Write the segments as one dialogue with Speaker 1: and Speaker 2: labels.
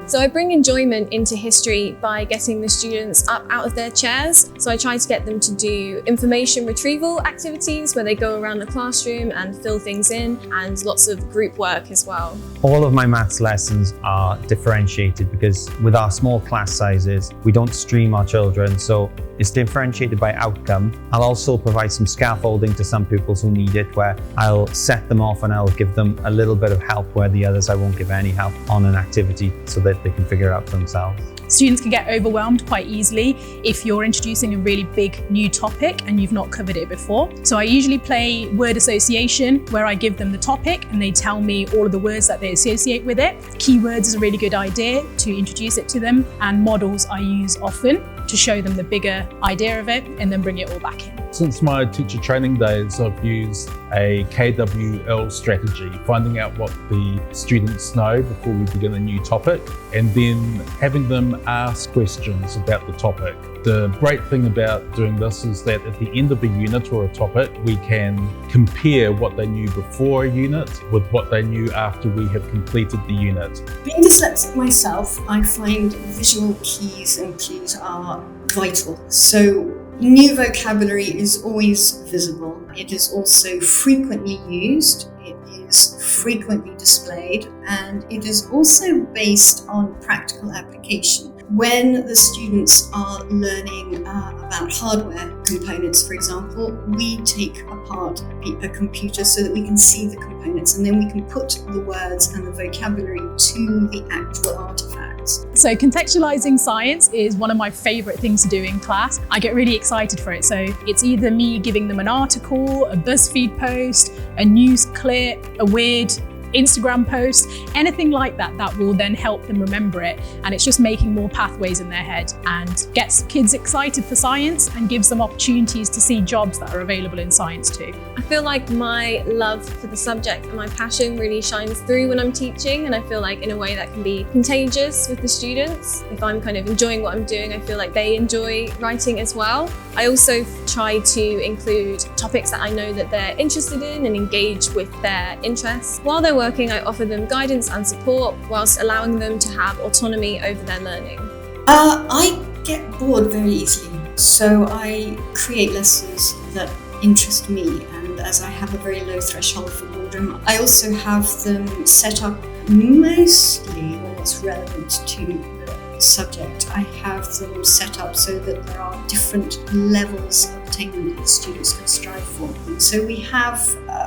Speaker 1: So I bring enjoyment into history by getting the students up out of their chairs. So I try to get them to do information retrieval activities where they go around the classroom and fill things in, and lots of group work as well.
Speaker 2: All of my maths lessons are differentiated because with our small class sizes, we don't stream our children, so it's differentiated by outcome. I'll also provide some scaffolding to some pupils who need it, where I'll set them off and I'll give them a little bit of help where the others I won't give any help on an activity so that they can figure it out for themselves.
Speaker 3: Students can get overwhelmed quite easily if you're introducing a really big new topic and you've not covered it before. So I usually play word association, where I give them the topic and they tell me all of the words that they associate with it. Keywords is a really good idea to introduce it to them, and models I use often to show them the bigger idea of it and then bring it all back in.
Speaker 4: Since my teacher training days, I've used a KWL strategy, finding out what the students know before we begin a new topic, and then having them ask questions about the topic. The great thing about doing this is that at the end of a unit or a topic, we can compare what they knew before a unit with what they knew after we have completed the unit.
Speaker 5: Being dyslexic myself, I find visual keys and cues are vital. So new vocabulary is always visible. It is also frequently used. It is frequently displayed, and it is also based on practical application. When the students are learning about hardware components, for example, we take apart a computer so that we can see the components, and then we can put the words and the vocabulary to the actual artifacts.
Speaker 3: So contextualizing science is one of my favorite things to do in class. I get really excited for it. So it's either me giving them an article, a BuzzFeed post, a news clip, a weird Instagram post, anything like that, that will then help them remember it. And it's just making more pathways in their head and gets kids excited for science and gives them opportunities to see jobs that are available in science too.
Speaker 1: I feel like my love for the subject and my passion really shines through when I'm teaching, and I feel like in a way that can be contagious with the students. If I'm kind of enjoying what I'm doing, I feel like they enjoy writing as well. I also try to include topics that I know that they're interested in and engage with their interests. While they're working, I offer them guidance and support whilst allowing them to have autonomy over their learning.
Speaker 5: I get bored very easily, so I create lessons that interest me, and as I have a very low threshold for boredom, I also have them set up mostly what's relevant to the subject. I have them set up so that there are different levels of attainment that students can strive for. And so we have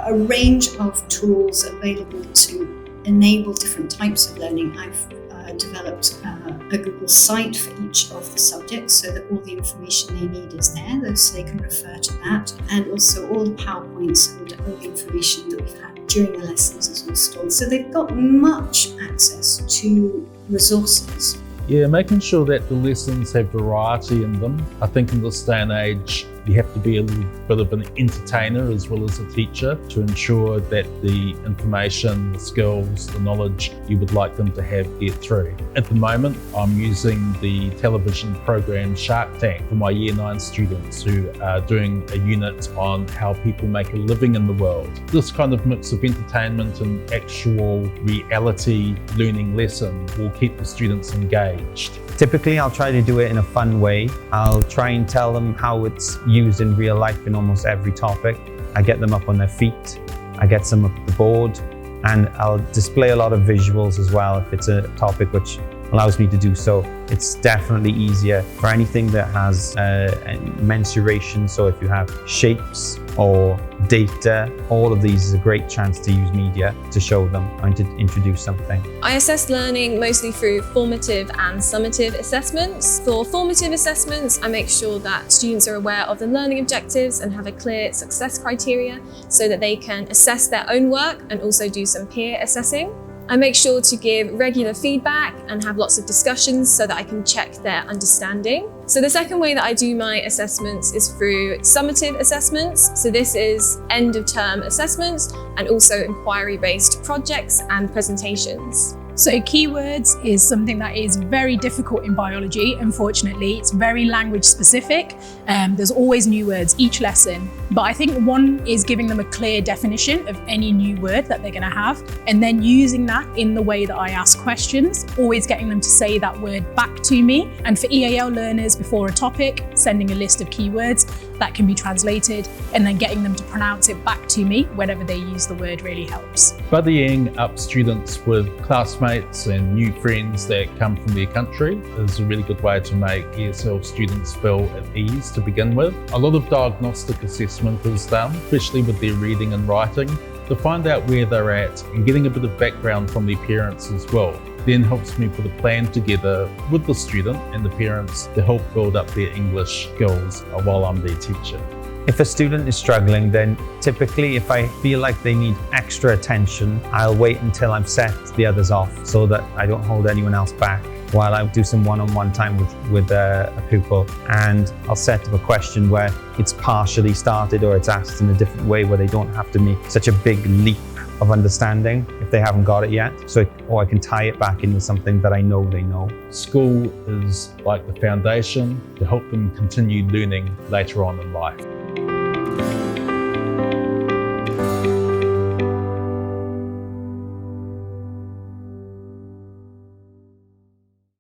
Speaker 5: a range of tools available to enable different types of learning. I've developed a Google site for each of the subjects so that all the information they need is there, so they can refer to that, and also all the PowerPoints and all the information that we've had during the lessons is all stored. So they've got much access to resources.
Speaker 4: Yeah, making sure that the lessons have variety in them. I think in this day and age, you have to be a little bit of an entertainer as well as a teacher to ensure that the information, the skills, the knowledge you would like them to have get through. At the moment, I'm using the television program Shark Tank for my Year 9 students who are doing a unit on how people make a living in the world. This kind of mix of entertainment and actual reality learning lesson will keep the students engaged.
Speaker 2: Typically, I'll try to do it in a fun way. I'll try and tell them how it's used in real life in almost every topic. I get them up on their feet, I get them up the board, and I'll display a lot of visuals as well if it's a topic which allows me to do so. It's definitely easier for anything that has mensuration. So if you have shapes or data, all of these is a great chance to use media to show them and to introduce something.
Speaker 1: I assess learning mostly through formative and summative assessments. For formative assessments, I make sure that students are aware of the learning objectives and have a clear success criteria so that they can assess their own work and also do some peer assessing. I make sure to give regular feedback and have lots of discussions so that I can check their understanding. So the second way that I do my assessments is through summative assessments. So this is end of term assessments and also inquiry-based projects and presentations.
Speaker 3: So keywords is something that is very difficult in biology. Unfortunately, it's very language specific. There's always new words each lesson. But I think one is giving them a clear definition of any new word that they're going to have, and then using that in the way that I ask questions, always getting them to say that word back to me. And for EAL learners, before a topic, sending a list of keywords that can be translated, and then getting them to pronounce it back to me whenever they use the word really helps.
Speaker 4: Buddying up students with classmates and new friends that come from their country is a really good way to make ESL students feel at ease to begin with. A lot of diagnostic assessment is done, especially with their reading and writing, to find out where they're at, and getting a bit of background from their parents as well. Then helps me put a plan together with the student and the parents to help build up their English skills while I'm their teacher.
Speaker 2: If a student is struggling, then typically if I feel like they need extra attention, I'll wait until I've set the others off so that I don't hold anyone else back while I do some one-on-one time with a pupil. And I'll set up a question where it's partially started or it's asked in a different way where they don't have to make such a big leap of understanding if they haven't got it yet. Or I can tie it back into something that I know they know.
Speaker 4: School is like the foundation to help them continue learning later on in life.